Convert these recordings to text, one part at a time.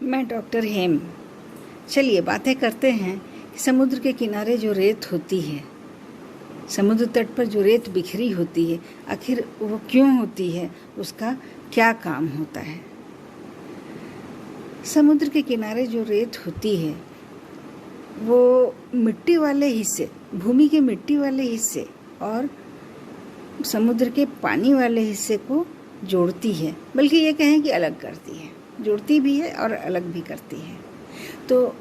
मैं डॉक्टर हेम। चलिए बातें करते हैं कि समुद्र के किनारे जो रेत होती है, समुद्र तट पर जो रेत बिखरी होती है, आखिर वो क्यों होती है, उसका क्या काम होता है। समुद्र के किनारे जो रेत होती है वो मिट्टी वाले हिस्से, भूमि के मिट्टी वाले हिस्से और समुद्र के पानी वाले हिस्से को जोड़ती है, बल्कि ये कहें कि अलग करती है। जोड़ती भी है और अलग भी करती है। तो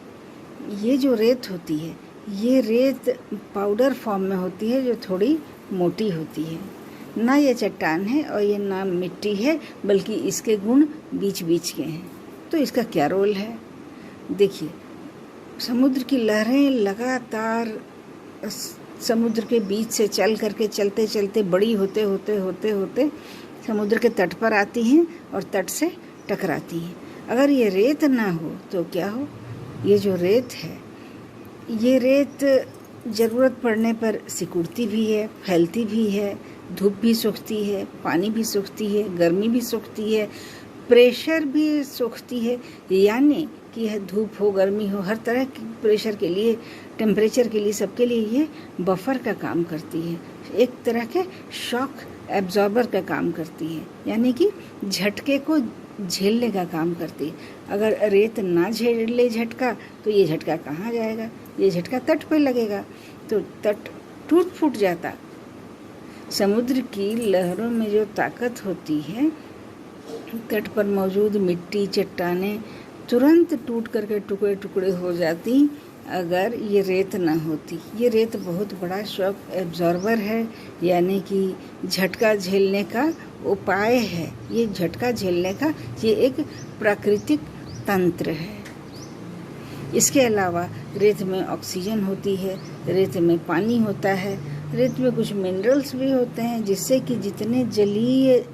ये जो रेत होती है, ये रेत पाउडर फॉर्म में होती है, जो थोड़ी मोटी होती है। ना ये चट्टान है और ये ना मिट्टी है, बल्कि इसके गुण बीच बीच के हैं। तो इसका क्या रोल है, देखिए। समुद्र की लहरें लगातार समुद्र के बीच से चल करके चलते चलते बड़ी होते होते होते होते समुद्र के तट पर आती हैं और तट से टकराती हैं। अगर ये रेत ना हो तो क्या हो, ये जो रेत है, ये रेत ज़रूरत पड़ने पर सिकुड़ती भी है, फैलती भी है, धूप भी सोखती है, पानी भी सोखती है, गर्मी भी सोखती है, प्रेशर भी सोखती है। यानी कि यह धूप हो, गर्मी हो, हर तरह की प्रेशर के लिए, टेम्परेचर के लिए, सबके लिए ये बफर का काम करती है। एक तरह के शॉक एब्जॉर्बर का काम करती है, यानी कि झटके को झेलने का काम करती है। अगर रेत ना झेले झटका तो ये झटका कहाँ जाएगा, ये झटका तट पे लगेगा तो तट टूट फूट जाता। समुद्र की लहरों में जो ताकत होती है, तट पर मौजूद मिट्टी, चट्टानें तुरंत टूट करके टुकड़े टुकड़े हो जाती अगर ये रेत ना होती। ये रेत बहुत बड़ा शॉक एब्जॉर्बर है, यानी कि झटका झेलने का उपाय है। ये झटका झेलने का ये एक प्राकृतिक तंत्र है। इसके अलावा रेत में ऑक्सीजन होती है, रेत में पानी होता है, रेत में कुछ मिनरल्स भी होते हैं, जिससे कि जितने जलीय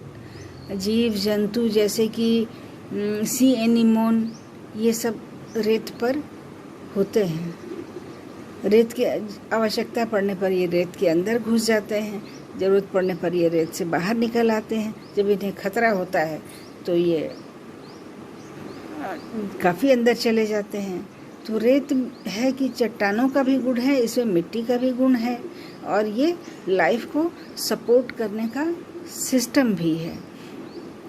जीव जंतु जैसे कि सी एनीमोन, ये सब रेत पर होते हैं। रेत की आवश्यकता पड़ने पर ये रेत के अंदर घुस जाते हैं, ज़रूरत पड़ने पर ये रेत से बाहर निकल आते हैं। जब इन्हें खतरा होता है तो ये काफ़ी अंदर चले जाते हैं। तो रेत है कि चट्टानों का भी गुण है, इसमें मिट्टी का भी गुण है, और ये लाइफ को सपोर्ट करने का सिस्टम भी है।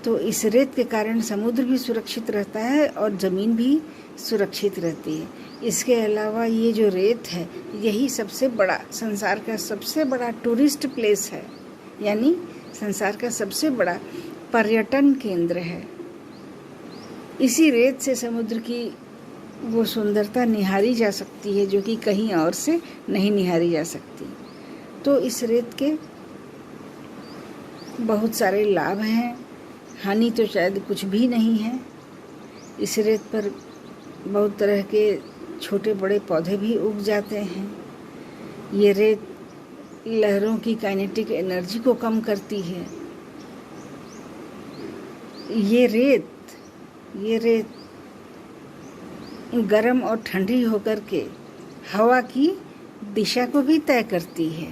तो इस रेत के कारण समुद्र भी सुरक्षित रहता है और ज़मीन भी सुरक्षित रहती है। इसके अलावा ये जो रेत है, यही सबसे बड़ा, संसार का सबसे बड़ा टूरिस्ट प्लेस है, यानी संसार का सबसे बड़ा पर्यटन केंद्र है। इसी रेत से समुद्र की वो सुंदरता निहारी जा सकती है जो कि कहीं और से नहीं निहारी जा सकती। तो इस रेत के बहुत सारे लाभ हैं, हानि तो शायद कुछ भी नहीं है। इस रेत पर बहुत तरह के छोटे बड़े पौधे भी उग जाते हैं। ये रेत लहरों की काइनेटिक एनर्जी को कम करती है। ये रेत गर्म और ठंडी होकर के हवा की दिशा को भी तय करती है।